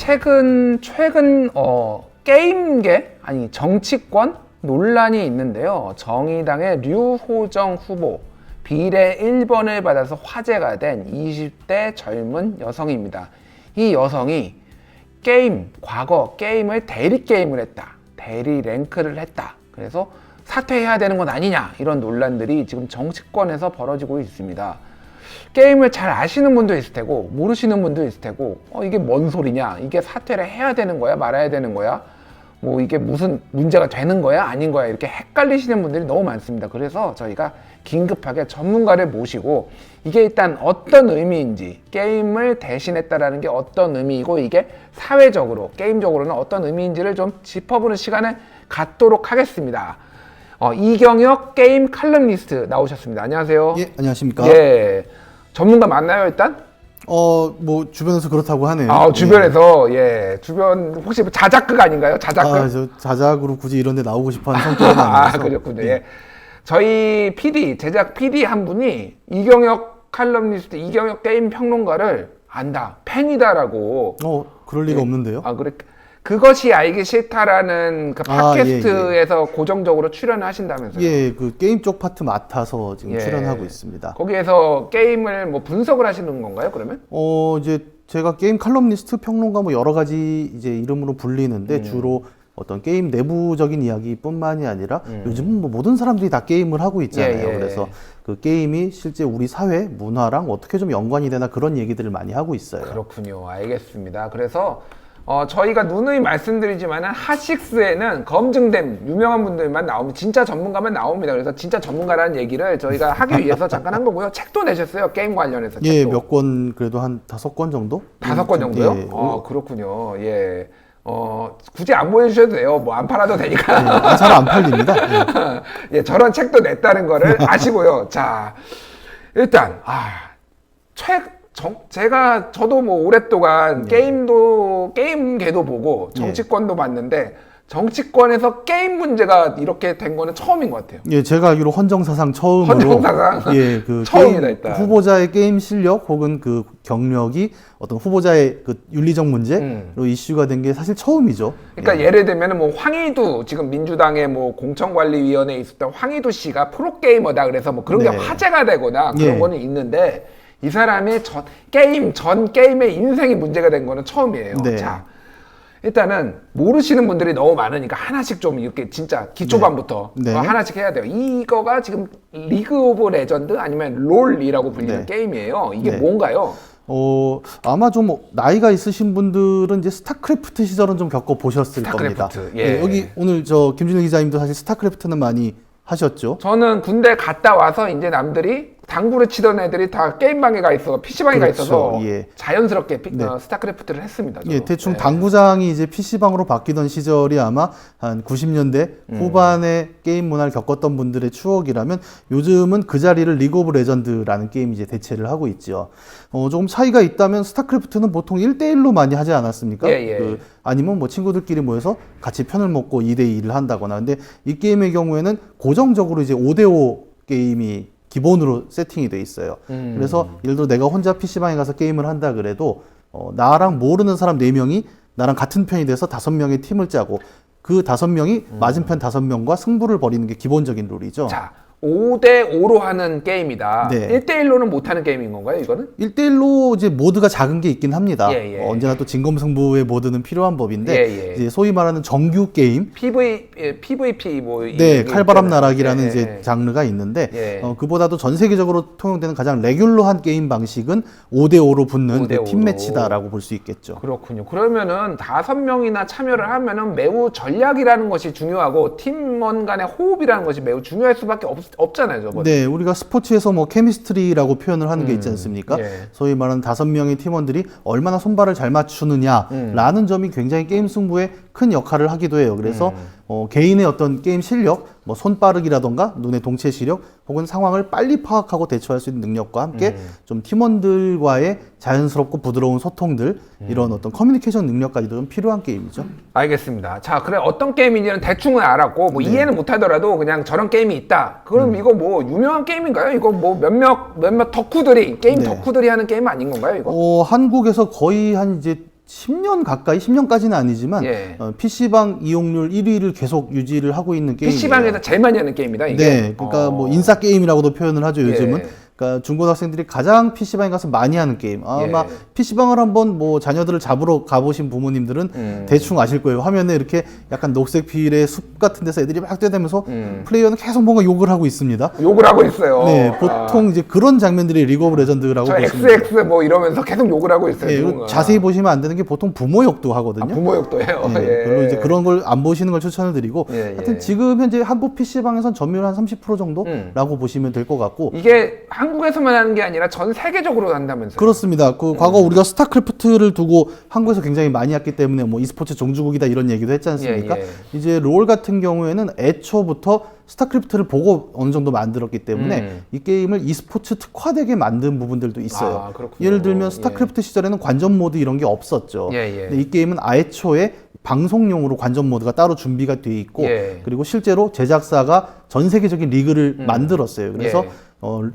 최근 게임계 아니 정치권 논란이 있는데요. 정의당의 류호정 후보 비례 1번을 받아서 화제가 된 20대 젊은 여성입니다. 이 여성이 과거 게임을 대리 게임을 했다. 대리 랭크를 했다. 그래서 사퇴해야 되는 건 아니냐, 이런 논란들이 지금 정치권에서 벌어지고 있습니다. 게임을 잘 아시는 분도 있을 테고 모르시는 분도 있을 테고 이게 뭔 소리냐, 이게 사퇴를 해야 되는 거야 말아야 되는 거야, 뭐 이게 무슨 문제가 되는 거야 아닌 거야, 이렇게 헷갈리시는 분들이 너무 많습니다. 그래서 저희가 긴급하게 전문가를 모시고 이게 일단 어떤 의미인지, 게임을 대신했다라는 게 어떤 의미이고 이게 사회적으로 게임적으로는 어떤 의미인지를 좀 짚어보는 시간을 갖도록 하겠습니다. 이경혁 게임 칼럼니스트 나오셨습니다. 안녕하세요. 예, 안녕하십니까. 예, 전문가 맞나요 일단? 뭐 주변에서 그렇다고 하네요. 주변에서 주변 혹시 자작극 아닌가요? 자작극? 저 자작으로 굳이 이런 데 나오고 싶어하는 성격은 아니라서. 그렇군요. 예. 저희 제작 PD 한 분이 이경혁 칼럼니스트, 이경혁 게임 평론가를 안다, 팬이다라고. 그럴 리가 없는데요. 그래. 그것이 알기 싫다라는 그 팟캐스트에서 고정적으로 출연을 하신다면서요? 예, 그 게임 쪽 파트 맡아서 지금 출연하고 있습니다. 거기에서 게임을 뭐 분석을 하시는 건가요, 그러면? 이제 제가 게임 칼럼니스트, 평론가 뭐 여러 가지 이제 이름으로 불리는데 주로 어떤 게임 내부적인 이야기뿐만이 아니라 요즘은 뭐 모든 사람들이 다 게임을 하고 있잖아요. 그래서 그 게임이 실제 우리 사회 문화랑 어떻게 좀 연관이 되나 그런 얘기들을 많이 하고 있어요. 그렇군요. 알겠습니다. 그래서 저희가 누누이 말씀드리지만은 핫식스에는 검증된 유명한 분들만 나오면, 진짜 전문가만 나옵니다. 그래서 진짜 전문가라는 얘기를 저희가 하기 위해서 잠깐 한 거고요. 책도 내셨어요, 게임 관련해서. 예, 몇 권, 그래도 한 5권 정도? 5권 정도요? 예. 그렇군요. 예. 굳이 안 보여주셔도 돼요. 뭐 안 팔아도 되니까. 잘 안 팔립니다. 예, 저런 책도 냈다는 거를 아시고요. 자, 일단 저도 뭐 오랫동안 게임계도 보고 정치권도 봤는데 정치권에서 게임 문제가 이렇게 된 거는 처음인 것 같아요. 예, 제가 알기로 헌정사상 처음으로 그 처음이다, 게임, 일단. 후보자의 게임 실력 혹은 그 경력이 어떤 후보자의 그 윤리적 문제로 이슈가 된 게 사실 처음이죠. 그러니까 예를 들면 뭐 황희두, 지금 민주당의 뭐 공천관리위원회에 있었던 황희두 씨가 프로게이머다, 그래서 뭐 그런 게 화제가 되거나 그런 거는 있는데, 이 사람의 전 게임의 인생이 문제가 된 거는 처음이에요. 자, 일단은 모르시는 분들이 너무 많으니까 하나씩 좀 이렇게 진짜 기초반부터 하나씩 해야 돼요. 이거가 지금 리그 오브 레전드 아니면 롤이라고 불리는 게임이에요. 이게 뭔가요? 아마 좀 나이가 있으신 분들은 이제 스타크래프트 시절은 좀 겪어보셨을 겁니다. 여기 오늘 김준일 기자님도 사실 스타크래프트는 많이 하셨죠? 저는 군대 갔다 와서 이제 남들이 당구를 치던 애들이 다 게임방에 가 있어, PC방에 가 있어서 자연스럽게 스타크래프트를 했습니다. 저도. 대충 당구장이 이제 PC방으로 바뀌던 시절이 아마 한 90년대 후반에 게임 문화를 겪었던 분들의 추억이라면, 요즘은 그 자리를 리그 오브 레전드라는 게임이 이제 대체를 하고 있죠. 조금 차이가 있다면 스타크래프트는 보통 1대1로 많이 하지 않았습니까? 아니면 뭐 친구들끼리 모여서 같이 편을 먹고 2대2를 한다거나. 근데 이 게임의 경우에는 고정적으로 이제 5대5 게임이 기본으로 세팅이 돼 있어요. 그래서 예를 들어 내가 혼자 PC방에 가서 게임을 한다 그래도 나랑 모르는 사람 4명이 나랑 같은 편이 돼서 5명의 팀을 짜고 그 5명이 맞은편 5명과 승부를 벌이는 게 기본적인 룰이죠. 자, 5대5로 하는 게임이다. 1대1로는 못하는 게임인 건가요, 이거는? 1대1로 이제 모드가 작은 게 있긴 합니다. 언제나 또 진검승부의 모드는 필요한 법인데, 이제 소위 말하는 정규 게임, PVP 뭐 칼바람 나락이라는 이제 장르가 있는데, 그보다도 전 세계적으로 통용되는 가장 레귤러한 게임 방식은 5대5로 붙는 그 팀 매치다라고 볼 수 있겠죠. 그렇군요. 그러면은 5명이나 참여를 하면은 매우 전략이라는 것이 중요하고 팀원 간의 호흡이라는 것이 매우 중요할 수밖에 없잖아요, 저번에. 우리가 스포츠에서 뭐 케미스트리라고 표현을 하는 게 있지 않습니까? 소위 말하는 5명의 팀원들이 얼마나 손발을 잘 맞추느냐라는 점이 굉장히 게임 승부에 큰 역할을 하기도 해요. 그래서 개인의 어떤 게임 실력, 뭐 손빠르기라던가 눈의 동체 시력, 혹은 상황을 빨리 파악하고 대처할 수 있는 능력과 함께 좀 팀원들과의 자연스럽고 부드러운 소통들, 이런 어떤 커뮤니케이션 능력까지도 좀 필요한 게임이죠. 알겠습니다. 자, 그래 어떤 게임인지는 대충은 알았고 뭐 이해는 못하더라도 그냥 저런 게임이 있다. 그럼 이거 뭐 유명한 게임인가요? 이거 뭐 몇몇 덕후들이 덕후들이 하는 게임 아닌 건가요, 이거? 한국에서 거의 한 이제 10년 가까이, 10년까지는 아니지만 예. PC방 이용률 1위를 계속 유지를 하고 있는 게임이에요. PC방에서 제일 많이 하는 게임이다 이게. 네, 그러니까 뭐 인싸 게임이라고도 표현을 하죠 요즘은. 예. 그러니까 중고등학생들이 가장 PC방에 가서 많이 하는 게임. 아마 예. PC방을 한번 뭐 자녀들을 잡으러 가보신 부모님들은 대충 아실 거예요. 화면에 이렇게 약간 녹색 필의 숲 같은 데서 애들이 막 뛰어다니면서 플레이어는 계속 뭔가 욕을 하고 있습니다. 욕을 하고 있어요. 네, 보통 이제 그런 장면들이 리그 오브 레전드라고 저 보시면 XX 뭐 이러면서 계속 욕을 하고 있어요. 예, 누군가. 자세히 보시면 안 되는 게 보통 부모 욕도 하거든요. 부모 욕도 해요. 예, 예. 별로 이제 그런 걸 안 보시는 걸 추천을 드리고 예, 하여튼 예. 지금 현재 한국 PC방에선 점유율 한 30% 정도라고 보시면 될 것 같고 이게 한국에서만 하는 게 아니라 전 세계적으로 한다면서요. 그렇습니다. 그 과거 우리가 스타크래프트를 두고 한국에서 굉장히 많이 했기 때문에 뭐 e스포츠 종주국이다 이런 얘기도 했지 않습니까? 예, 예. 이제 롤 같은 경우에는 애초부터 스타크래프트를 보고 어느 정도 만들었기 때문에 이 게임을 e스포츠 특화되게 만든 부분들도 있어요. 아, 그렇군요. 예를 들면 스타크래프트 시절에는 관전 모드 이런 게 없었죠. 예, 예. 근데 이 게임은 애초에 방송용으로 관전 모드가 따로 준비가 돼 있고 예. 그리고 실제로 제작사가 전 세계적인 리그를 만들었어요. 그래서 예.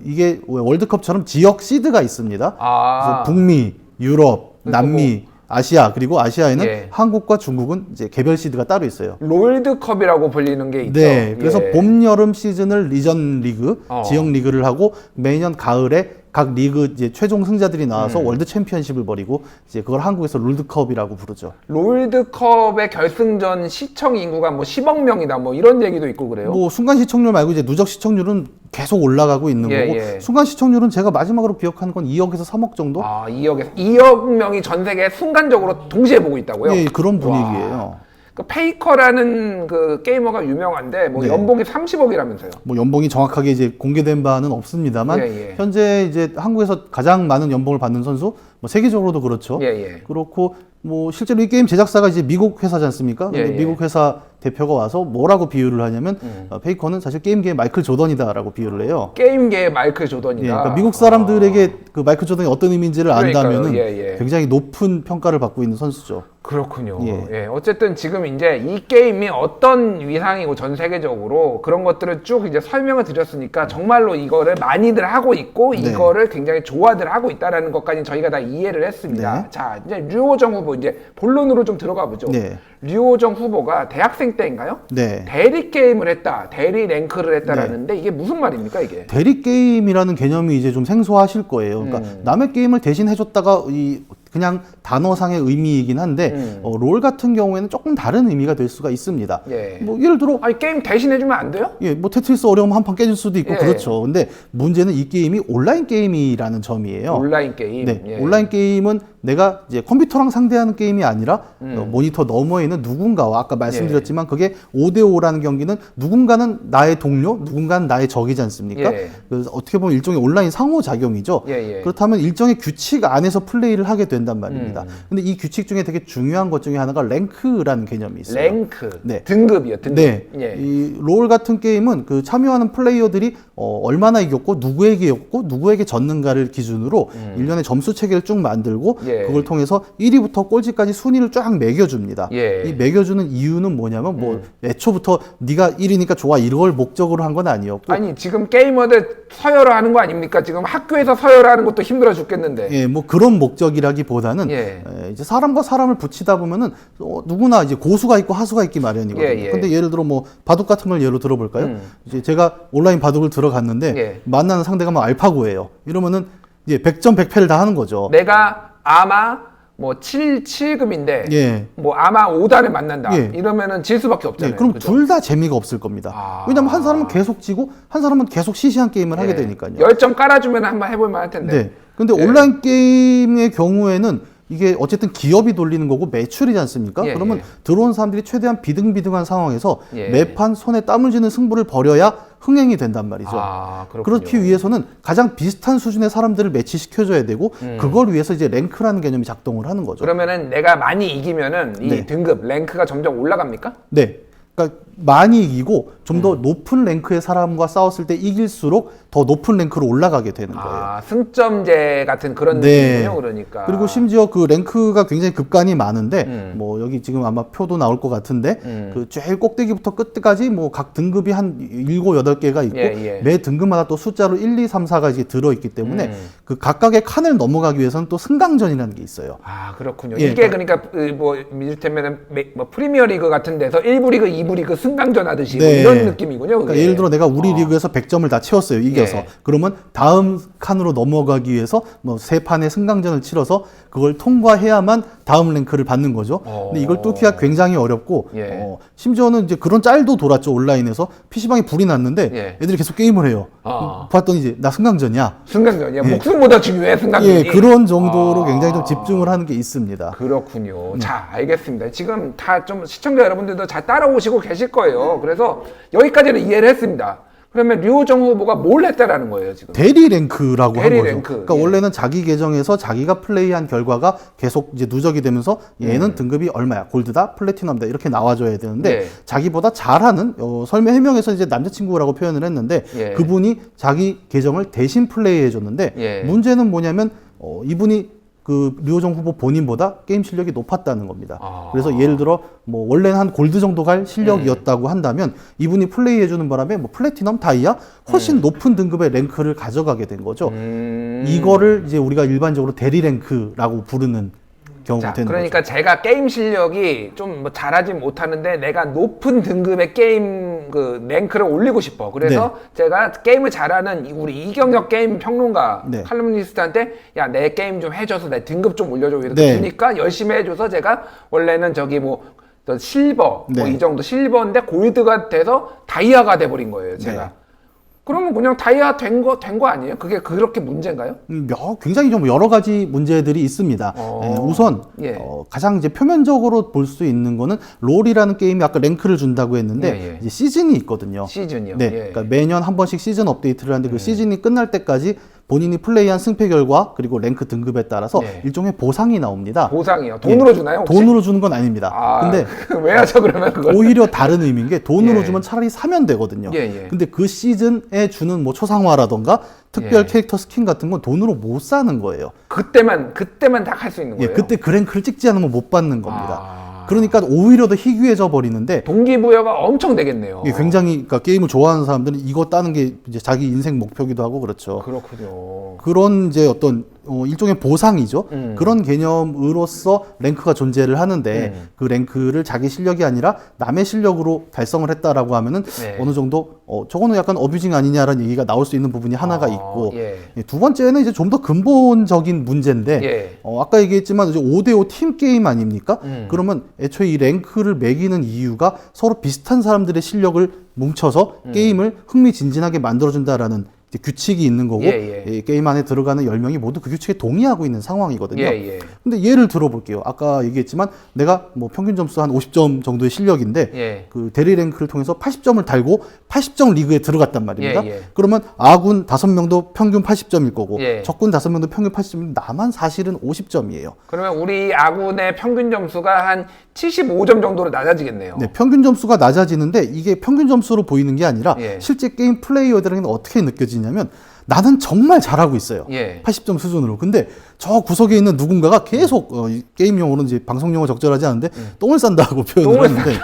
이게 월드컵처럼 지역 시드가 있습니다. 아. 그래서 북미, 유럽, 그래서 남미, 아시아 그리고 아시아에는 예. 한국과 중국은 이제 개별 시드가 따로 있어요. 롤드컵이라고 불리는 게 있죠. 네, 그래서 예. 봄, 여름 시즌을 리전 리그, 어. 지역 리그를 하고 매년 가을에 각 리그 이제 최종 승자들이 나와서 월드 챔피언십을 벌이고 이제 그걸 한국에서 롤드컵이라고 부르죠. 롤드컵의 결승전 시청 인구가 뭐 10억 명이다 뭐 이런 얘기도 있고 그래요. 뭐 순간 시청률 말고 이제 누적 시청률은 계속 올라가고 있는 예, 거고 예. 순간 시청률은 제가 마지막으로 기억하는 건 2억에서 3억 정도? 아, 2억 명이 전 세계에 순간적으로 동시에 보고 있다고요? 예, 그런 와. 분위기예요. 그 페이커라는 그 게이머가 유명한데 뭐 네. 연봉이 30억이라면서요. 뭐 연봉이 정확하게 이제 공개된 바는 없습니다만 예, 예. 현재 이제 한국에서 가장 많은 연봉을 받는 선수 뭐 세계적으로도 그렇죠. 예, 예. 그렇고 뭐 실제로 이 게임 제작사가 이제 미국 회사지 않습니까? 예, 근데 예. 미국 회사 대표가 와서 뭐라고 비유를 하냐면 페이커는 사실 게임계의 마이클 조던이다라고 비유를 해요. 게임계의 마이클 조던이다. 예, 그러니까 미국 사람들에게 그 마이클 조던이 어떤 의미인지를 그러니까요. 안다면은 예, 예. 굉장히 높은 평가를 받고 있는 선수죠. 그렇군요. 예. 예. 어쨌든 지금 이제 이 게임이 어떤 위상이고 전 세계적으로 그런 것들을 쭉 이제 설명을 드렸으니까 정말로 이거를 많이들 하고 있고 네. 이거를 굉장히 좋아들 하고 있다라는 것까지 저희가 다 이해를 했습니다. 네. 자, 이제 류호정 후보 이제 본론으로 좀 들어가 보죠. 네. 류호정 후보가 대학생 때인가요? 네. 대리 게임을 했다, 대리 랭크를 했다라는데 이게 무슨 말입니까 이게? 대리 게임이라는 개념이 이제 좀 생소하실 거예요. 그러니까 남의 게임을 대신 해줬다가 그냥 단어상의 의미이긴 한데 롤 같은 경우에는 조금 다른 의미가 될 수가 있습니다. 예. 뭐 예를 들어 아니 게임 대신해주면 안 돼요? 예, 뭐 테트리스 어려우면 한 판 깨질 수도 있고 예. 그렇죠. 근데 문제는 이 게임이 온라인 게임이라는 점이에요. 온라인 게임. 네, 예. 온라인 게임은 내가 이제 컴퓨터랑 상대하는 게임이 아니라 모니터 너머에 있는 누군가와 아까 말씀드렸지만 그게 5대5라는 경기는 누군가는 나의 동료, 누군가는 나의 적이지 않습니까? 예. 그래서 어떻게 보면 일종의 온라인 상호작용이죠. 예, 예. 그렇다면 일정의 규칙 안에서 플레이를 하게 된단 말입니다. 근데 이 규칙 중에 되게 중요한 것 중에 하나가 랭크라는 개념이 있어요. 랭크. 네. 등급이요, 등급. 네, 예. 이 롤 같은 게임은 그 참여하는 플레이어들이 얼마나 이겼고 누구에게 이겼고 누구에게 졌는가를 기준으로 일련의 점수 체계를 쭉 만들고 예. 그걸 통해서 1위부터 꼴찌까지 순위를 쫙 매겨줍니다. 예. 이 매겨주는 이유는 뭐냐면 뭐 애초부터 네가 1위니까 좋아 이걸 목적으로 한 건 아니었고 아니 지금 게이머들 서열화하는 거 아닙니까? 지금 학교에서 서열화하는 것도 힘들어 죽겠는데. 예, 뭐 그런 목적이라기보다는 예. 이제 사람과 사람을 붙이다 보면은 누구나 이제 고수가 있고 하수가 있기 마련이거든요. 예, 예. 근데 예를 들어 뭐 바둑 같은 걸 예로 들어볼까요? 이제 제가 온라인 바둑을 들어갔는데 예. 만나는 상대가 막 알파고예요. 이러면은 이제 100점 100패를 다 하는 거죠. 내가 아마 뭐 7급인데 예. 뭐 아마 5단을 만난다. 예. 이러면은 질 수밖에 없잖아요. 예, 그럼 그죠? 둘 다 재미가 없을 겁니다. 아. 왜냐면 한 사람은 계속 지고 한 사람은 계속 시시한 게임을 하게 예. 되니까요. 10점 깔아주면 한번 해볼 만할 텐데. 네. 근데 온라인 게임의 경우에는 이게 어쨌든 기업이 돌리는 거고 매출이지 않습니까? 예, 그러면 예. 들어온 사람들이 최대한 비등비등한 상황에서 예. 매판 손에 땀을 쥐는 승부를 벌여야 흥행이 된단 말이죠. 아, 그렇군요. 그렇기 위해서는 가장 비슷한 수준의 사람들을 매치시켜줘야 되고 그걸 위해서 이제 랭크라는 개념이 작동을 하는 거죠. 그러면은 내가 많이 이기면은 이 네. 등급 랭크가 점점 올라갑니까? 네. 그러니까 많이 이기고 좀 더 높은 랭크의 사람과 싸웠을 때 이길수록 더 높은 랭크로 올라가게 되는 거예요. 아, 승점제 같은 그런 네. 느낌이군요, 그러니까. 그리고 심지어 그 랭크가 굉장히 급간이 많은데 뭐 여기 지금 아마 표도 나올 것 같은데 그 제일 꼭대기부터 끝까지 뭐 각 등급이 한 7, 8개가 있고 예. 매 등급마다 또 숫자로 1, 2, 3, 4가 이제 들어있기 때문에 그 각각의 칸을 넘어가기 위해서는 또 승강전이라는 게 있어요. 아, 그렇군요. 예, 이게 그러니까 뭐 이를테면 뭐 프리미어 리그 같은 데서 1부 리그, 2부 리그 승강전 하듯이 뭐 네. 이런 느낌이군요. 그게. 그러니까 예를 들어 내가 우리 리그에서 100점을 다 채웠어요. 이겨서. 예. 그러면 다음 칸으로 넘어가기 위해서 뭐 3판의 승강전을 치러서 그걸 통과해야만 다음 랭크를 받는 거죠. 근데 이걸 뚫기가 굉장히 어렵고 예. 심지어는 이제 그런 짤도 돌았죠. 온라인에서 PC방에 불이 났는데 예. 애들이 계속 게임을 해요. 봤더니 이제 나 승강전이야. 승강전이야. 목숨보다 중요해, 승강전이. 예, 그런 정도로 굉장히 좀 집중을 하는 게 있습니다. 그렇군요. 자, 알겠습니다. 지금 다 좀 시청자 여러분들도 잘 따라오시고 계실 거예요. 그래서 여기까지는 이해를 했습니다. 그러면 류호정 후보가 뭘 했다라는 거예요, 지금? 대리 랭크라고 한 대리 거죠. 랭크. 그러니까 예. 원래는 자기 계정에서 자기가 플레이한 결과가 계속 이제 누적이 되면서 얘는 등급이 얼마야, 골드다, 플래티넘이다 이렇게 나와줘야 되는데 예. 자기보다 자기보다 잘하는 설명 해명에서 이제 남자친구라고 표현을 했는데 예. 그분이 자기 계정을 대신 플레이해줬는데 예. 문제는 뭐냐면 이분이 그 류호정 후보 본인보다 게임 실력이 높았다는 겁니다. 그래서 예를 들어 뭐 원래는 한 골드 정도 갈 실력이었다고 한다면 이분이 플레이해주는 바람에 뭐 플래티넘, 다이아 훨씬 높은 등급의 랭크를 가져가게 된 거죠. 이거를 이제 우리가 일반적으로 대리 랭크라고 부르는 경우가 자, 되는 그러니까 거죠. 제가 게임 실력이 좀 뭐 잘하지 못하는데 내가 높은 등급의 게임 그 랭크를 올리고 싶어. 그래서 제가 게임을 잘하는 우리 이경혁 게임 평론가 네. 칼럼니스트한테 야, 내 게임 좀 해줘서 내 등급 좀 올려줘 이렇게 네. 주니까 열심히 해줘서 제가 원래는 저기 뭐 또 실버 뭐 네. 이 정도 실버인데 골드가 돼서 다이아가 돼버린 거예요, 제가. 네. 그러면 그냥 다이아 된 거 아니에요? 그게 그렇게 문제인가요? 굉장히 좀 여러 가지 문제들이 있습니다. 우선 예. 가장 이제 표면적으로 볼 수 있는 거는 롤이라는 게임이 아까 랭크를 준다고 했는데 예. 이제 시즌이 있거든요. 시즌이요. 네, 예. 그러니까 매년 한 번씩 시즌 업데이트를 하는데 그 시즌이 끝날 때까지 본인이 플레이한 승패 결과 그리고 랭크 등급에 따라서 예. 일종의 보상이 나옵니다. 보상이요. 돈으로 주나요? 혹시? 돈으로 주는 건 아닙니다. 근데 왜 하죠 그러면 그걸? 오히려 다른 의미인 게 돈으로 예. 주면 차라리 사면 되거든요. 예. 근데 그 시즌에 주는 뭐 초상화라던가 특별 예. 캐릭터 스킨 같은 건 돈으로 못 사는 거예요. 그때만 딱 할 수 있는 예, 거예요. 그때 그 랭크를 찍지 않으면 못 받는 겁니다. 그러니까 오히려 더 희귀해져 버리는데 동기부여가 엄청 되겠네요. 이게 굉장히 그러니까 게임을 좋아하는 사람들은 이거 따는 게 이제 자기 인생 목표기도 하고 그렇죠. 그렇군요. 그런 이제 어떤 일종의 보상이죠. 그런 개념으로서 랭크가 존재를 하는데 그 랭크를 자기 실력이 아니라 남의 실력으로 달성을 했다라고 하면은 네. 어느 정도 저거는 약간 어뷰징 아니냐라는 얘기가 나올 수 있는 부분이 하나가 있고 예. 두 번째는 이제 좀 더 근본적인 문제인데 예. 아까 얘기했지만 이제 5대5 팀 게임 아닙니까? 그러면 애초에 이 랭크를 매기는 이유가 서로 비슷한 사람들의 실력을 뭉쳐서 게임을 흥미진진하게 만들어준다라는 이제 규칙이 있는 거고 이 게임 안에 들어가는 10명이 모두 그 규칙에 동의하고 있는 상황이거든요. 근데 예를 들어볼게요. 아까 얘기했지만 내가 뭐 평균 점수 한 50점 정도의 실력인데 그 대리 랭크를 통해서 80점을 달고 80점 리그에 들어갔단 말입니다. 그러면 아군 5명도 평균 80점일 거고 적군 5명도 평균 80점인데 나만 사실은 50점이에요. 그러면 우리 아군의 평균 점수가 한 75점 정도로 낮아지겠네요. 네, 평균 점수가 낮아지는데 이게 평균 점수로 보이는 게 아니라 실제 게임 플레이어들에게는 어떻게 느껴지냐면 나는 정말 잘하고 있어요. 80점 수준으로. 근데 저 구석에 있는 누군가가 계속 게임 용어로는 이제 방송 용어 적절하지 않은데 똥을 싼다고 표현을 했는데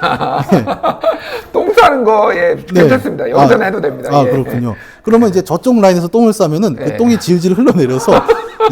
똥 싸는 거 괜찮습니다. 여기서는 해도 됩니다. 그렇군요. 그러면 이제 저쪽 라인에서 똥을 싸면은 그 똥이 질질 흘러내려서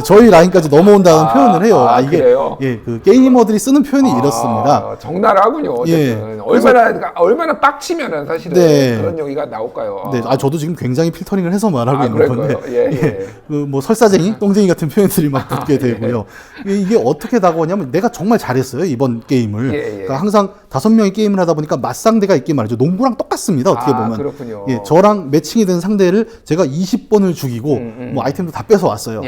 저희 라인까지 넘어온다는 표현을 해요. 이게 그래요? 그 게이머들이 쓰는 표현이 이렇습니다. 적나라하군요. 어쨌든 얼마나 빡치면은 사실은 그런 얘기가 나올까요? 네, 저도 지금 굉장히 필터링을 해서 말하고 있는 건데, 뭐 설사쟁이, 똥쟁이 같은 표현들이 막 붙게 되고요. 이게 어떻게 다가오냐면 내가 정말 잘했어요 이번 게임을. 그러니까 항상 5명이 게임을 하다 보니까 맞상대가 있게 말이죠. 농구랑 똑같습니다 어떻게 보면. 그렇군요. 저랑 매칭이 된 상대를 제가 20번을 죽이고 뭐 아이템도 다 뺏어 왔어요.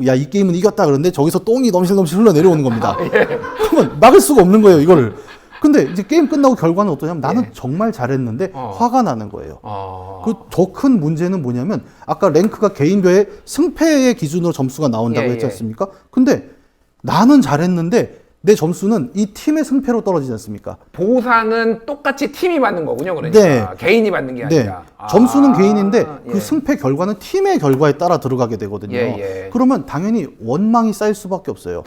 야, 이 게임은 이겼다 그러는데 저기서 똥이 넘실넘실 흘러 내려오는 겁니다. 그러면 막을 수가 없는 거예요 이거를. 근데 이제 게임 끝나고 결과는 어떠냐면 나는 정말 잘했는데 화가 나는 거예요. 그 더 큰 문제는 뭐냐면 아까 랭크가 개인별의 승패의 기준으로 점수가 나온다고 했지 않습니까? 근데 나는 잘했는데 내 점수는 이 팀의 승패로 떨어지지 않습니까? 보상은 똑같이 팀이 받는 거군요. 그러니까 네. 개인이 받는 게 네. 아니라. 점수는 개인인데 예. 그 승패 결과는 팀의 결과에 따라 들어가게 되거든요. 예. 그러면 당연히 원망이 쌓일 수밖에 없어요.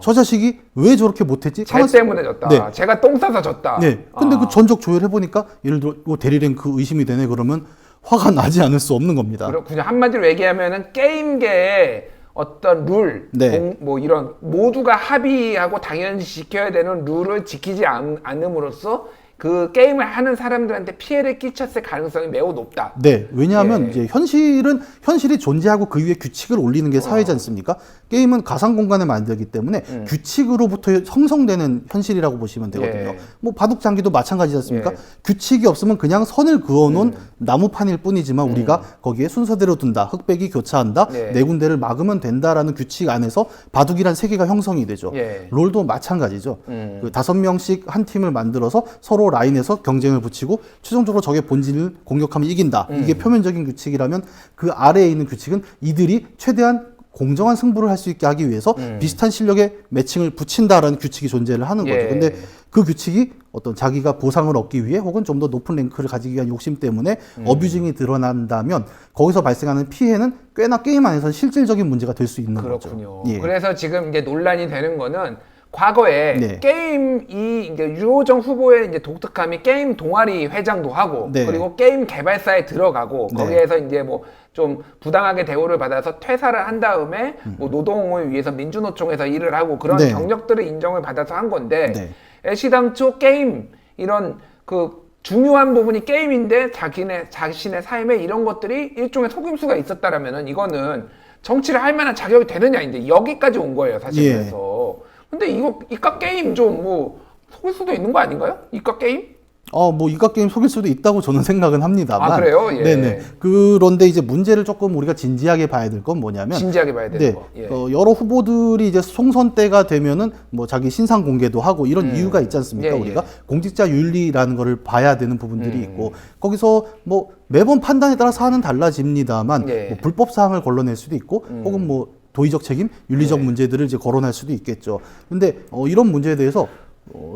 저 자식이 왜 저렇게 못했지? 쟤 때문에 졌다. 네. 제가 똥 싸서 졌다. 네. 근데 그 전적 조율해보니까 예를 들어 대리랭크 의심이 되네 그러면 화가 나지 않을 수 없는 겁니다. 그렇군요. 한마디로 얘기하면은 게임계의 어떤 룰, 네. 뭐 이런 모두가 합의하고 당연히 지켜야 되는 룰을 지키지 않음으로써 그 게임을 하는 사람들한테 피해를 끼쳤을 가능성이 매우 높다. 네, 왜냐하면 예. 이제 현실이 존재하고 그 위에 규칙을 올리는 게 사회지 않습니까? 게임은 가상 공간을 만들기 때문에 규칙으로부터 형성되는 현실이라고 보시면 되거든요. 예. 뭐 바둑 장기도 마찬가지지 않습니까? 예. 규칙이 없으면 그냥 선을 그어놓은 나무판일 뿐이지만 우리가 거기에 순서대로 둔다, 흑백이 교차한다, 예. 네 군데를 막으면 된다라는 규칙 안에서 바둑이란 세계가 형성이 되죠. 예. 롤도 마찬가지죠. 그 5명씩 한 팀을 만들어서 서로 라인에서 경쟁을 붙이고 최종적으로 적의 본진을 공격하면 이긴다. 이게 표면적인 규칙이라면 그 아래에 있는 규칙은 이들이 최대한 공정한 승부를 할 수 있게 하기 위해서 비슷한 실력의 매칭을 붙인다라는 규칙이 존재를 하는 거죠. 예. 근데 그 규칙이 어떤 자기가 보상을 얻기 위해 혹은 좀 더 높은 랭크를 가지기 위한 욕심 때문에 어뷰징이 드러난다면 거기서 발생하는 피해는 꽤나 게임 안에서는 실질적인 문제가 될 수 있는 그렇군요. 거죠. 예. 그래서 지금 이제 논란이 되는 거는 과거에 네. 게임이 이제 유호정 후보의 이제 독특함이 게임 동아리 회장도 하고 네. 그리고 게임 개발사에 들어가고 네. 거기에서 이제 뭐 좀 부당하게 대우를 받아서 퇴사를 한 다음에 뭐 노동을 위해서 민주노총에서 일을 하고 그런 네. 경력들을 인정을 받아서 한 건데 네. 애시당초 게임 이런 그 중요한 부분이 게임인데 자신의 삶에 이런 것들이 일종의 속임수가 있었다라면은 이거는 정치를 할 만한 자격이 되느냐인데 여기까지 온 거예요 사실. 예. 그래서 근데 이거 이깟 게임 좀 뭐 속일 수도 있는 거 아닌가요? 이깟 게임? 뭐 이과 게임 속일 수도 있다고 저는 생각은 합니다만. 아, 그래요? 예. 네네. 그런데 이제 문제를 조금 우리가 진지하게 봐야 될 건 뭐냐면. 진지하게 봐야 되는 네. 거. 예. 여러 후보들이 이제 총선 때가 되면은 뭐 자기 신상 공개도 하고 이런 이유가 있지 않습니까? 예, 우리가 공직자 윤리라는 거를 봐야 되는 부분들이 있고 거기서 뭐 매번 판단에 따라 사안은 달라집니다만 예. 뭐 불법 사항을 걸러낼 수도 있고 혹은 뭐 도의적 책임, 윤리적 문제들을 이제 거론할 수도 있겠죠. 근데 이런 문제에 대해서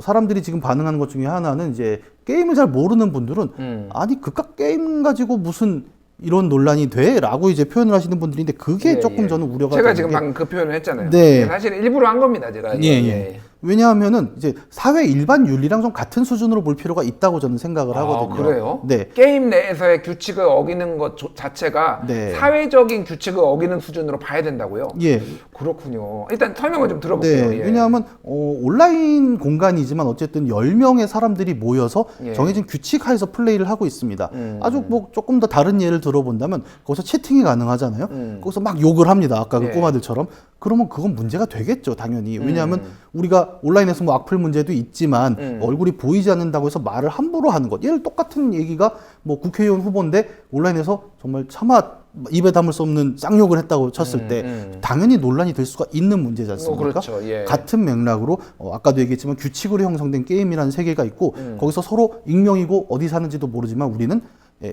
사람들이 지금 반응하는 것 중에 하나는 이제 게임을 잘 모르는 분들은 아니 그깟 게임 가지고 무슨 이런 논란이 돼? 라고 이제 표현을 하시는 분들인데 그게 예, 조금 예. 저는 우려가 제가 되는 지금 게 방금 그 표현을 했잖아요. 네. 예, 사실 일부러 한 겁니다, 제가. 예. 왜냐하면은 이제 사회 일반 윤리랑 좀 같은 수준으로 볼 필요가 있다고 저는 생각을 하거든요. 그래요? 네. 게임 내에서의 규칙을 어기는 것 자체가 네. 사회적인 규칙을 어기는 수준으로 봐야 된다고요? 예. 그렇군요. 일단 설명을 좀 들어볼게요. 네. 예. 왜냐하면 온라인 공간이지만 어쨌든 10명의 사람들이 모여서 예. 정해진 규칙 하에서 플레이를 하고 있습니다. 아주 뭐 조금 더 다른 예를 들어본다면 거기서 채팅이 가능하잖아요. 거기서 막 욕을 합니다. 아까 그 예. 꼬마들처럼. 그러면 그건 문제가 되겠죠, 당연히. 왜냐하면 우리가 온라인에서 뭐 악플 문제도 있지만 얼굴이 보이지 않는다고 해서 말을 함부로 하는 것. 예를 똑같은 얘기가 뭐 국회의원 후보인데 온라인에서 정말 차마 입에 담을 수 없는 쌍욕을 했다고 쳤을 때 당연히 논란이 될 수가 있는 문제지 않습니까? 그렇죠. 예. 같은 맥락으로 아까도 얘기했지만 규칙으로 형성된 게임이라는 세계가 있고 거기서 서로 익명이고 어디 사는지도 모르지만 우리는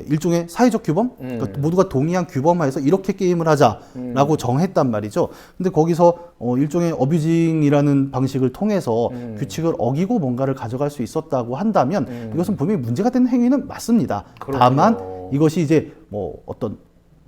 일종의 사회적 규범, 그러니까 모두가 동의한 규범하에서 이렇게 게임을 하자라고 정했단 말이죠. 근데 거기서 일종의 어뷰징이라는 방식을 통해서 규칙을 어기고 뭔가를 가져갈 수 있었다고 한다면 이것은 분명히 문제가 되는 행위는 맞습니다. 그렇군요. 다만 이것이 이제 뭐 어떤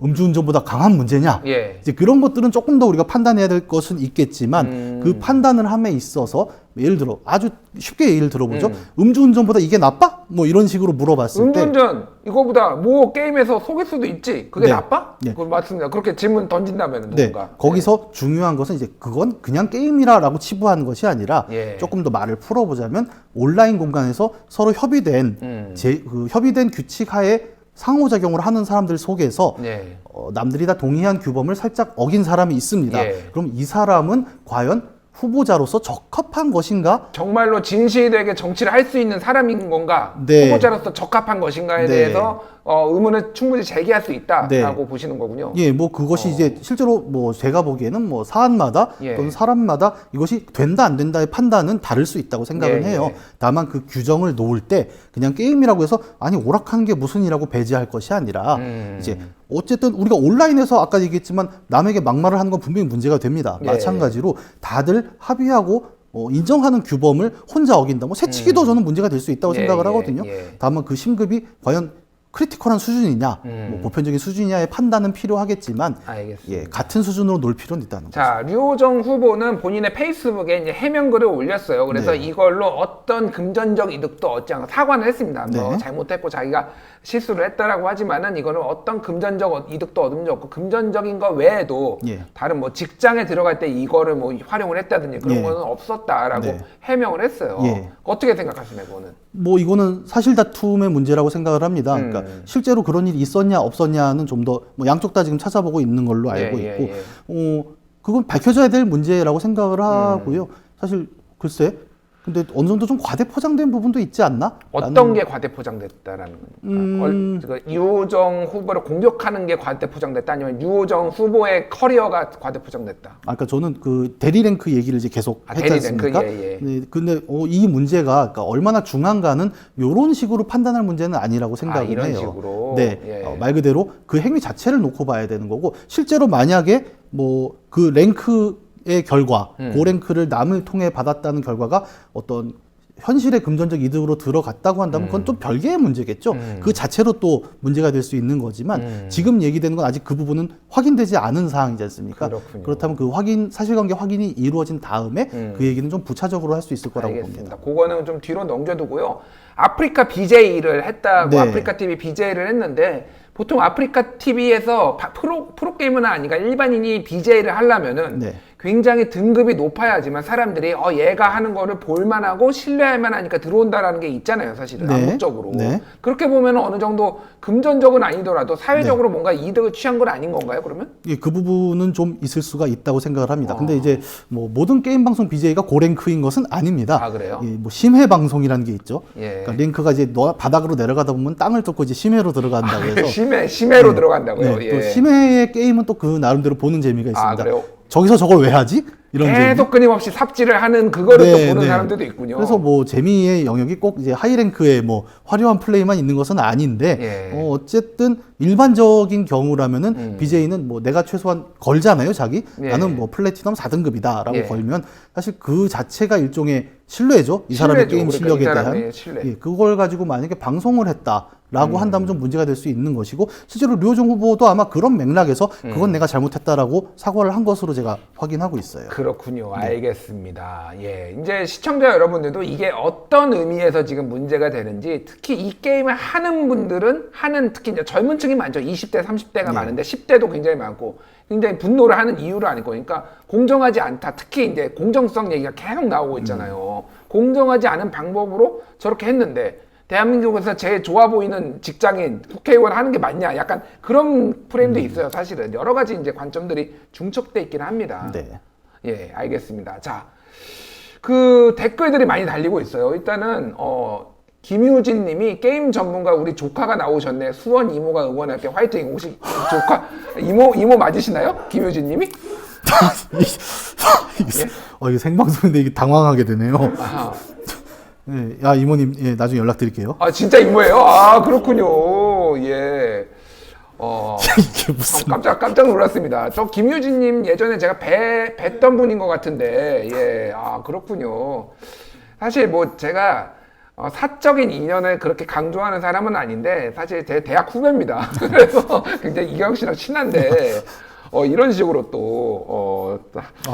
음주운전보다 강한 문제냐? 예. 이제 그런 것들은 조금 더 우리가 판단해야 될 것은 있겠지만 그 판단을 함에 있어서 예를 들어 아주 쉽게 예를 들어보죠. 음주운전보다 이게 나빠? 뭐 이런 식으로 물어봤을 때 음주운전 이거보다 뭐 게임에서 속일 수도 있지. 그게 네. 나빠? 네. 그거 맞습니다. 그렇게 질문 던진다면 네, 누군가. 거기서 중요한 것은 이제 그건 그냥 게임이라고 치부하는 것이 아니라 예. 조금 더 말을 풀어보자면 온라인 공간에서 서로 협의된 그 협의된 규칙 하에 상호작용을 하는 사람들 속에서 네. 남들이 다 동의한 규범을 살짝 어긴 사람이 있습니다. 예. 그럼 이 사람은 과연 후보자로서 적합한 것인가? 정말로 진실되게 정치를 할 수 있는 사람인 건가? 네. 후보자로서 적합한 것인가에 네. 대해서 의문을 충분히 제기할 수 있다라고 네. 보시는 거군요. 예, 뭐 그것이 이제 실제로 뭐 제가 보기에는 뭐 사안마다 예. 또는 사람마다 이것이 된다 안 된다의 판단은 다를 수 있다고 생각은 예, 해요. 예. 다만 그 규정을 놓을 때 그냥 게임이라고 해서 아니 오락하는 게 무슨 이라고 배제할 것이 아니라 이제 어쨌든 우리가 온라인에서 아까 얘기했지만 남에게 막말을 하는 건 분명히 문제가 됩니다. 예. 마찬가지로 다들 합의하고 인정하는 규범을 혼자 어긴다. 뭐 새치기도 저는 문제가 될 수 있다고 예, 생각을 예, 하거든요. 예. 다만 그 심급이 과연 크리티컬한 수준이냐, 뭐 보편적인 수준이냐의 판단은 필요하겠지만, 알겠습니다. 예, 같은 수준으로 놓을 필요는 있다는 거죠. 자, 류호정 후보는 본인의 페이스북에 이제 해명글을 올렸어요. 그래서 네. 이걸로 어떤 금전적 이득도 얻지 않고 사과는 했습니다. 뭐 네. 잘못했고 자기가 실수를 했다라고 하지만은 이거는 어떤 금전적 이득도 얻은 적 없고 금전적인 거 외에도 예. 다른 뭐 직장에 들어갈 때 이거를 뭐 활용을 했다든지 그런 예. 거는 없었다라고 네. 해명을 했어요. 예. 어떻게 생각하시나요, 그거는? 뭐 이거는 사실 다툼의 문제라고 생각을 합니다. 그러니까 실제로 그런 일이 있었냐 없었냐는 좀 더 뭐 양쪽 다 지금 찾아보고 있는 걸로 알고 예, 있고, 예. 그건 밝혀져야 될 문제라고 생각을 하고요. 사실 글쎄, 근데 어느 정도 좀 과대 포장된 부분도 있지 않나? 어떤 게 과대 포장됐다라는 겁니까? 유호정 후보를 공격하는 게 과대 포장됐다 아니면 유호정 후보의 커리어가 과대 포장됐다? 아까 저는 그 대리 랭크 얘기를 이제 계속 했지 대리 않습니까? 랭크, 예, 예. 네, 근데 이 문제가 그러니까 얼마나 중한가는 이런 식으로 판단할 문제는 아니라고 생각을 이런 해요. 식으로? 네, 예. 말 그대로 그 행위 자체를 놓고 봐야 되는 거고, 실제로 만약에 뭐 그 랭크의 결과, 그 랭크를 남을 통해 받았다는 결과가 어떤 현실의 금전적 이득으로 들어갔다고 한다면 그건 또 별개의 문제겠죠. 그 자체로 또 문제가 될 수 있는 거지만 지금 얘기되는 건 아직 그 부분은 확인되지 않은 사항이지 않습니까? 그렇군요. 그렇다면 그 사실관계 확인이 이루어진 다음에 그 얘기는 좀 부차적으로 할 수 있을 거라고 알겠습니다. 봅니다. 그거는 좀 뒤로 넘겨두고요. 아프리카 BJ를 했다고 네. 아프리카 TV BJ를 했는데 보통 아프리카 TV에서 프로게이머나 아니까 일반인이 BJ를 하려면은 네. 굉장히 등급이 높아야지만 사람들이 얘가 하는 거를 볼만하고 신뢰할 만하니까 들어온다라는 게 있잖아요, 사실은. 네. 암묵적으로. 네. 그렇게 보면 어느 정도 금전적은 아니더라도 사회적으로 뭔가 이득을 취한 건 아닌 건가요, 그러면? 예, 그 부분은 좀 있을 수가 있다고 생각을 합니다. 근데 이제 뭐 모든 게임 방송 BJ가 고랭크인 것은 아닙니다. 아, 그래요? 예, 뭐 심해 방송이라는 게 있죠. 예. 그러니까 랭크가 이제 바닥으로 내려가다 보면 땅을 뚫고 이제 심해로 들어간다고 해서 심해로 네. 들어간다고요. 네, 예. 또 심해의 게임은 또 그 나름대로 보는 재미가 있습니다. 그래요? 저기서 저걸 왜 하지? 이런 계속 끊임없이 삽질을 하는 그거를 네, 또 보는 네. 사람들도 있군요. 그래서 뭐 재미의 영역이 꼭 이제 하이랭크의 뭐 화려한 플레이만 있는 것은 아닌데 예. 어쨌든 일반적인 경우라면은 BJ는 뭐 내가 최소한 걸잖아요, 자기. 예. 나는 뭐 플래티넘 4등급이다라고 예. 걸면 사실 그 자체가 일종의 신뢰죠. 이 사람의 신뢰죠. 게임 그러니까 실력에 이 사람의 대한. 신뢰. 예, 그걸 가지고 만약에 방송을 했다라고 한다면 좀 문제가 될 수 있는 것이고, 실제로 류호정 후보도 아마 그런 맥락에서 그건 내가 잘못했다라고 사과를 한 것으로 제가 확인하고 있어요. 그렇군요. 알겠습니다. 예. 이제 시청자 여러분들도 이게 어떤 의미에서 지금 문제가 되는지, 특히 이 게임을 하는 분들은 특히 이제 젊은 층이 많죠. 20대, 30대가 많은데 10대도 굉장히 많고 굉장히 분노를 하는 이유를 아닐 거니까 공정하지 않다. 특히 이제 공정성 얘기가 계속 나오고 있잖아요. 공정하지 않은 방법으로 저렇게 했는데 대한민국에서 제일 좋아 보이는 직장인 국회의원 하는 게 맞냐? 약간 그런 프레임도 있어요. 사실은 여러 가지 이제 관점들이 중첩돼 있긴 합니다. 네. 예, 알겠습니다. 자, 그 댓글들이 많이 달리고 있어요. 일단은 김유진 님이 게임 전문가 우리 조카가 나오셨네. 수원 이모가 응원할게. 화이팅. 혹시 조카 이모 맞으시나요? 김유진 님이? 이게 생방송인데 이게 당황하게 되네요. 아하. 네, 야 이모님, 예, 나중에 연락드릴게요. 아, 진짜 이모예요? 아, 그렇군요. 예. 이게 무슨? 깜짝 놀랐습니다. 저 김유진님 예전에 제가 뵀던 분인 것 같은데, 예, 그렇군요. 사실 뭐 제가 사적인 인연을 그렇게 강조하는 사람은 아닌데, 사실 제 대학 후배입니다. 그래서 굉장히 이경 씨랑 친한데, 이런 식으로 또,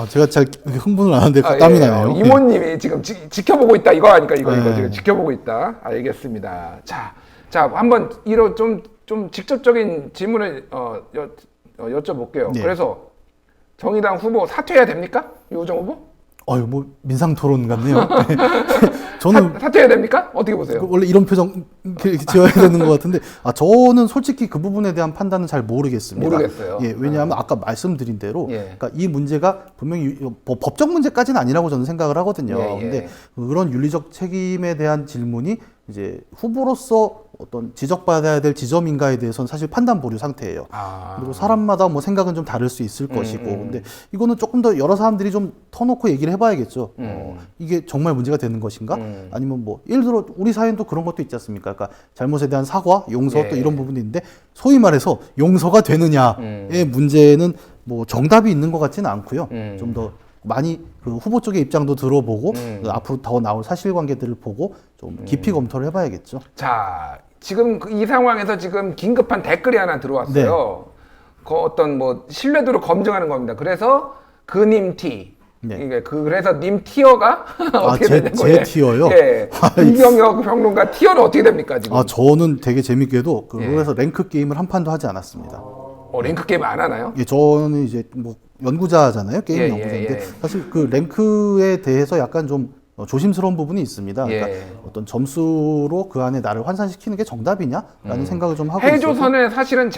제가 잘 흥분을 안 하는데 땀이 나네요. 이모님이 지금 지켜보고 있다. 이거 아니까 이거 네. 지금 지켜보고 있다. 알겠습니다. 자, 한번 이런 좀 직접적인 질문을 여쭤볼게요. 네. 그래서 정의당 후보 사퇴해야 됩니까? 유호정 후보? 뭐 민상 토론 같네요. 네. 저는 사퇴해야 됩니까? 어떻게 보세요? 원래 이런 표정 이렇게 지어야 되는 것 같은데, 저는 솔직히 그 부분에 대한 판단은 잘 모르겠습니다. 모르겠어요. 예, 왜냐하면 아까 말씀드린 대로, 예. 그러니까 이 문제가 분명히 법적 문제까지는 아니라고 저는 생각을 하거든요. 예. 근데 그런 윤리적 책임에 대한 질문이 이제 후보로서 어떤 지적받아야 될 지점인가에 대해서는 사실 판단 보류 상태예요. 그리고 사람마다 뭐 생각은 좀 다를 수 있을 것이고, 근데 이거는 조금 더 여러 사람들이 좀 터놓고 얘기를 해봐야겠죠. 이게 정말 문제가 되는 것인가? 아니면 뭐 예를 들어 우리 사회는 또 그런 것도 있지 않습니까? 그러니까 잘못에 대한 사과, 용서 예. 또 이런 부분이 있는데, 소위 말해서 용서가 되느냐의 문제는 뭐 정답이 있는 것 같지는 않고요. 좀 더 많이 그 후보 쪽의 입장도 들어보고 앞으로 더 나올 사실관계들을 보고 좀 깊이 검토를 해봐야겠죠. 자, 지금 이 상황에서 지금 긴급한 댓글이 하나 들어왔어요. 그 어떤 뭐 신뢰도를 검증하는 겁니다. 그래서 그님 티. 네. 그래서 님 티어가 어떻게 되는 거예요? 제 티어요? 예. 이경혁 평론가 티어는 어떻게 됩니까 지금? 저는 되게 재밌게도 그래서 랭크 게임을 한 판도 하지 않았습니다. 랭크 게임 안 하나요? 예, 저는 이제 뭐 연구자잖아요. 게임 예, 연구자인데 예. 사실 그 랭크에 대해서 약간 좀 조심스러운 부분이 있습니다. 그러니까 예. 어떤 점수로 그 안에 나를 환산시키는 게 정답이냐라는 생각을 좀 하고 해조선은 사실은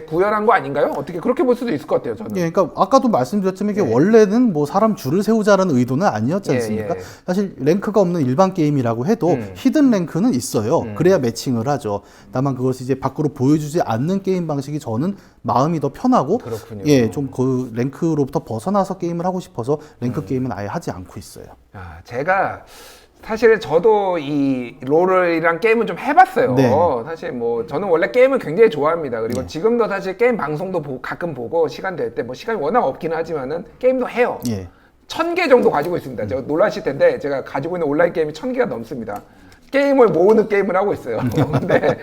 구현한 거 아닌가요? 어떻게 그렇게 볼 수도 있을 것 같아요, 저는. 예, 그러니까 아까도 말씀드렸지만 이게 원래는 뭐 사람 줄을 세우자라는 의도는 아니었지 않습니까? 예. 사실 랭크가 없는 일반 게임이라고 해도 히든 랭크는 있어요. 그래야 매칭을 하죠. 다만 그것이 이제 밖으로 보여주지 않는 게임 방식이 저는 마음이 더 편하고 그렇군요. 예, 좀 그 랭크로부터 벗어나서 게임을 하고 싶어서 랭크 게임은 아예 하지 않고 있어요. 제가 사실 저도 이 롤이랑 게임은 좀 해봤어요. 네. 사실 뭐 저는 원래 게임을 굉장히 좋아합니다. 그리고 지금도 사실 게임 방송도 가끔 보고 시간 될 때 뭐 시간이 워낙 없긴 하지만은 게임도 해요. 예. 1000개 정도 가지고 있습니다. 제가 놀라실 텐데 제가 가지고 있는 온라인 게임이 1000개가 넘습니다. 게임을 모으는 게임을 하고 있어요. 근데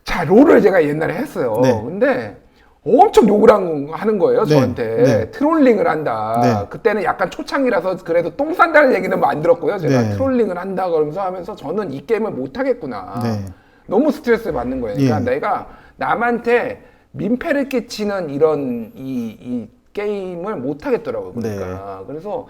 자, 롤을 제가 옛날에 했어요. 네. 근데 엄청 욕을 하는 거예요, 네. 저한테. 네. 트롤링을 한다. 네. 그때는 약간 초창기라서 그래도 똥 싼다는 얘기는 뭐 안 들었고요. 제가 네. 트롤링을 한다 그러면서 하면서 저는 이 게임을 못 하겠구나. 네. 너무 스트레스 받는 거예요. 그러니까 예. 내가 남한테 민폐를 끼치는 이런 이 게임을 못 하겠더라고요. 그러니까. 네. 그래서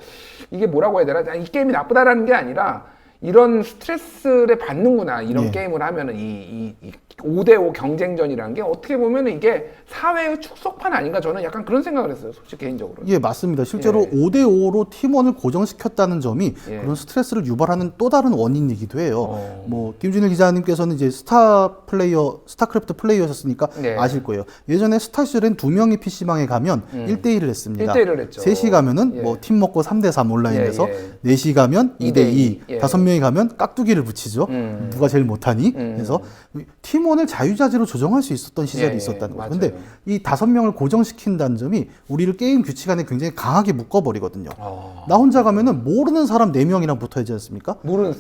이게 뭐라고 해야 되나? 이 게임이 나쁘다라는 게 아니라 이런 스트레스를 받는구나. 이런 예. 게임을 하면은 이 5대5 경쟁전이라는 게 어떻게 보면은 이게 사회의 축소판 아닌가 저는 약간 그런 생각을 했어요. 솔직히 개인적으로. 예, 맞습니다. 실제로 예. 5대5로 팀원을 고정시켰다는 점이 예. 그런 스트레스를 유발하는 또 다른 원인이기도 해요. 뭐 김준일 기자님께서는 이제 스타크래프트 플레이어셨으니까 네. 아실 거예요. 예전에 스타 시절엔 2명이 PC방에 가면 1대1을 했습니다. 1대1을 했죠. 3시 가면은 예. 뭐 팀 먹고 3대3 온라인에서 예, 4시 가면 2대2, 예. 5명이 가면 깍두기를 붙이죠. 누가 제일 못하니? 그래서 팀원을 자유자재로 조정할 수 있었던 시절이 예, 있었다는 거예요. 맞아요. 근데 이 5명을 고정시킨다는 점이 우리를 게임 규칙 안에 굉장히 강하게 묶어버리거든요. 나 혼자 가면은 모르는 사람 4명이랑 붙어야지 않습니까?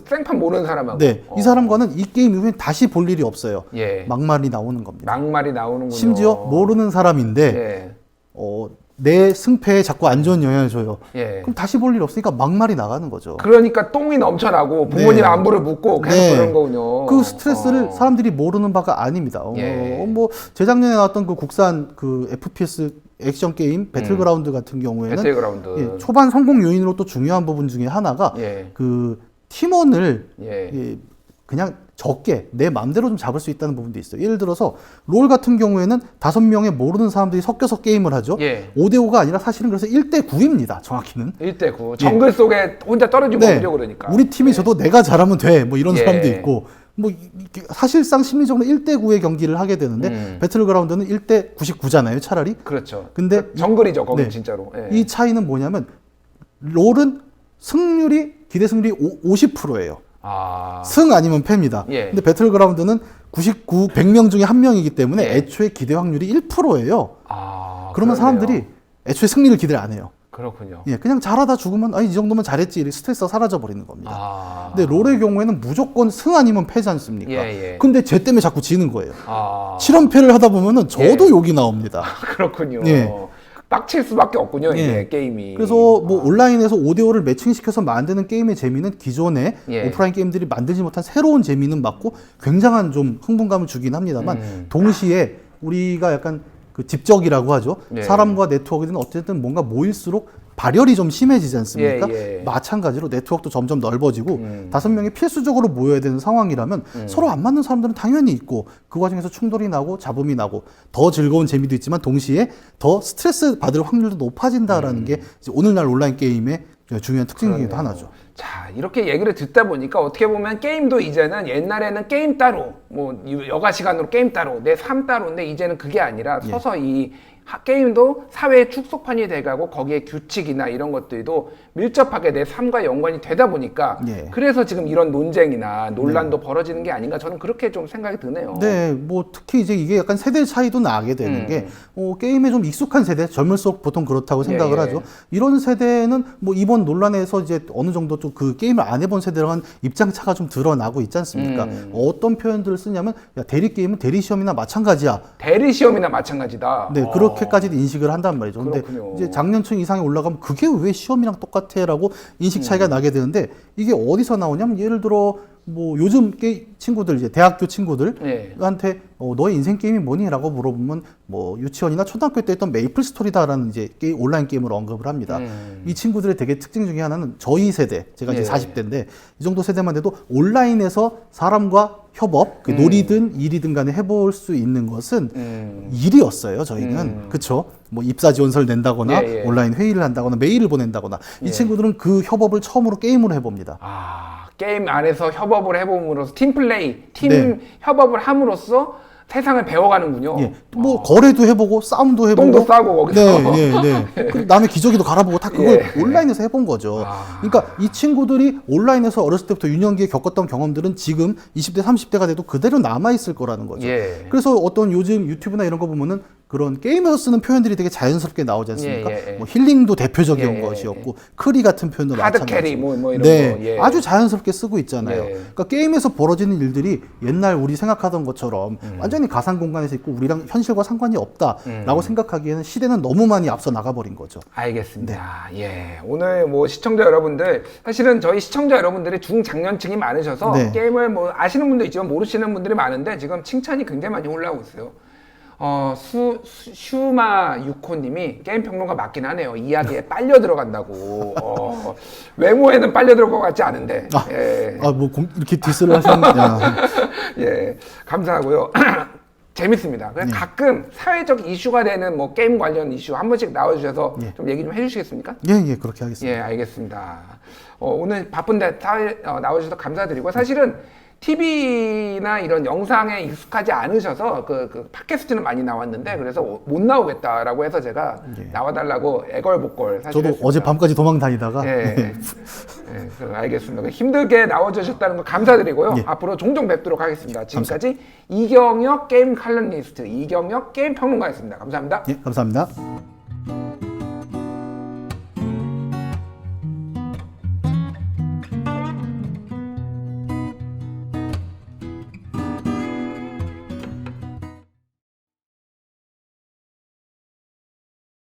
생판 모르는 사람하고. 네. 이 사람과는 이 게임 이후에 다시 볼 일이 없어요. 예. 막말이 나오는 겁니다. 막말이 나오는군요. 심지어 모르는 사람인데 예. 내 승패에 자꾸 안 좋은 영향을 줘요. 예. 그럼 다시 볼 일 없으니까 막말이 나가는 거죠. 그러니까 똥이 넘쳐나고 부모님 네. 안부를 묻고 계속 네. 그런 거군요. 그 스트레스를 사람들이 모르는 바가 아닙니다. 예. 뭐 재작년에 나왔던 그 국산 그 FPS 액션 게임 배틀그라운드 같은 경우에는 배틀그라운드. 예, 초반 성공 요인으로 또 중요한 부분 중에 하나가 예. 그 팀원을 예. 예, 그냥 적게 내 마음대로 좀 잡을 수 있다는 부분도 있어요. 예를 들어서 롤 같은 경우에는 5명의 모르는 사람들이 섞여서 게임을 하죠. 예. 5대5가 아니라 사실은 그래서 1대9입니다. 정확히는. 1대9. 정글 속에 혼자 떨어지고 오죠, 그러니까. 우리 팀이 져도 내가 잘하면 돼. 뭐 이런 예. 사람도 있고. 뭐 사실상 심리적으로 1대9의 경기를 하게 되는데 배틀그라운드는 1대99잖아요, 차라리. 그렇죠. 근데 정글이죠, 거기 네. 진짜로. 예. 이 차이는 뭐냐면 롤은 기대 승률이 50%예요. 승 아니면 패입니다. 예. 근데 배틀그라운드는 100명 중에 1명이기 때문에 예. 애초에 기대 확률이 1%예요. 그러면 그러네요. 사람들이 애초에 승리를 기대를 안 해요. 그렇군요. 예, 그냥 잘하다 죽으면 이 정도면 잘했지 이렇게 스트레스가 사라져 버리는 겁니다. 근데 네. 롤의 경우에는 무조건 승 아니면 패지 않습니까? 예. 근데 쟤 때문에 자꾸 지는 거예요. 7연패를 하다 보면은 저도 예. 욕이 나옵니다. 그렇군요. 예. 빡칠 수밖에 없군요, 이게 예. 게임이. 그래서 뭐 온라인에서 5대5를 매칭시켜서 만드는 게임의 재미는 기존의 예. 오프라인 게임들이 만들지 못한 새로운 재미는 맞고 굉장한 좀 흥분감을 주긴 합니다만 동시에 우리가 약간 그 집적이라고 하죠. 예. 사람과 네트워크는 어쨌든 뭔가 모일수록 발열이 좀 심해지지 않습니까? 예. 마찬가지로 네트워크도 점점 넓어지고 5명이 필수적으로 모여야 되는 상황이라면 서로 안 맞는 사람들은 당연히 있고 그 과정에서 충돌이 나고 잡음이 나고 더 즐거운 재미도 있지만 동시에 더 스트레스 받을 확률도 높아진다라는 게 이제 오늘날 온라인 게임의 중요한 특징이기도 그러네요. 하나죠. 자, 이렇게 얘기를 듣다 보니까 어떻게 보면 게임도 이제는 옛날에는 게임 따로, 뭐 여가 시간으로 게임 따로, 내 삶 따로인데 이제는 그게 아니라 서서히 게임도 사회의 축소판이 돼가고 거기에 규칙이나 이런 것들도 밀접하게 내 삶과 연관이 되다 보니까 그래서 지금 이런 논쟁이나 논란도 벌어지는 게 아닌가 저는 그렇게 좀 생각이 드네요. 네, 뭐 특히 이제 이게 약간 세대 차이도 나게 되는 게 게임에 좀 익숙한 세대, 젊을수록 보통 그렇다고 생각을 하죠. 이런 세대는 뭐 이번 논란에서 이제 어느 정도 좀 그 게임을 안 해본 세대랑은 입장 차가 좀 드러나고 있지 않습니까? 어떤 표현들을 쓰냐면 야, 대리 게임은 대리 시험이나 마찬가지야. 대리 시험이나 마찬가지다. 네, 그렇게까지도 인식을 한단 말이죠. 근데 이제 장년층 이상에 올라가면 그게 왜 시험이랑 똑같아라고 인식 차이가 나게 되는데 이게 어디서 나오냐면 예를 들어 뭐 요즘 친구들 이제 대학교 친구들한테 너의 인생 게임이 뭐니?라고 물어보면 뭐 유치원이나 초등학교 때 했던 메이플 스토리다라는 이제 온라인 게임을 언급을 합니다. 이 친구들의 되게 특징 중에 하나는 저희 세대, 제가 이제 40대인데 이 정도 세대만 돼도 온라인에서 사람과 협업, 놀이든 일이든 간에 해볼 수 있는 것은 일이었어요, 저희는. 그쵸? 뭐 입사 지원서를 낸다거나 온라인 회의를 한다거나 메일을 보낸다거나 이 친구들은 그 협업을 처음으로 게임으로 해봅니다. 게임 안에서 협업을 해봄으로써 팀플레이, 팀 협업을 함으로써 세상을 배워가는군요. 뭐 거래도 해보고 싸움도 해보고 똥도 싸고 거기서. 그리고 남의 기저귀도 갈아보고 다 그걸 온라인에서 해본 거죠. 그러니까 이 친구들이 온라인에서 어렸을 때부터 유년기에 겪었던 경험들은 지금 20대, 30대가 돼도 그대로 남아있을 거라는 거죠. 그래서 어떤 요즘 유튜브나 이런 거 보면은 그런 게임에서 쓰는 표현들이 되게 자연스럽게 나오지 않습니까? 뭐 힐링도 대표적인 것이었고 크리 같은 표현도 하드 캐리 뭐 이런 거. 아주 자연스럽게 쓰고 있잖아요. 그러니까 게임에서 벌어지는 일들이 옛날 우리 생각하던 것처럼 완전히 가상 공간에서 있고 우리랑 현실과 상관이 없다라고 생각하기에는 시대는 너무 많이 앞서 나가버린 거죠. 알겠습니다. 오늘 뭐 시청자 여러분들 사실은 저희 시청자 여러분들이 중장년층이 많으셔서 게임을 뭐 아시는 분도 있지만 모르시는 분들이 많은데 지금 칭찬이 굉장히 많이 올라오고 있어요. 슈마 유코님이 게임 평론가 맞긴 하네요. 이야기에 빨려 들어간다고. 외모에는 빨려 들어갈 것 같지 않은데. 이렇게 디스를 하셨냐. 감사하고요. 재밌습니다. 그래서 가끔 사회적 이슈가 되는 뭐 게임 관련 이슈 한 번씩 나와주셔서 좀 얘기 좀 해주시겠습니까? 그렇게 하겠습니다. 알겠습니다. 오늘 바쁜데 나와주셔서 감사드리고 사실은 TV나 이런 영상에 익숙하지 않으셔서 그 팟캐스트는 많이 나왔는데 그래서 못 나오겠다라고 해서 제가 나와달라고 애걸복걸 사실 저도 했습니다. 어제 밤까지 도망 다니다가 알겠습니다. 힘들게 나와주셨다는 거 감사드리고요. 앞으로 종종 뵙도록 하겠습니다. 지금까지 이경혁 게임 칼럼니스트, 이경혁 게임 평론가였습니다. 감사합니다. 감사합니다.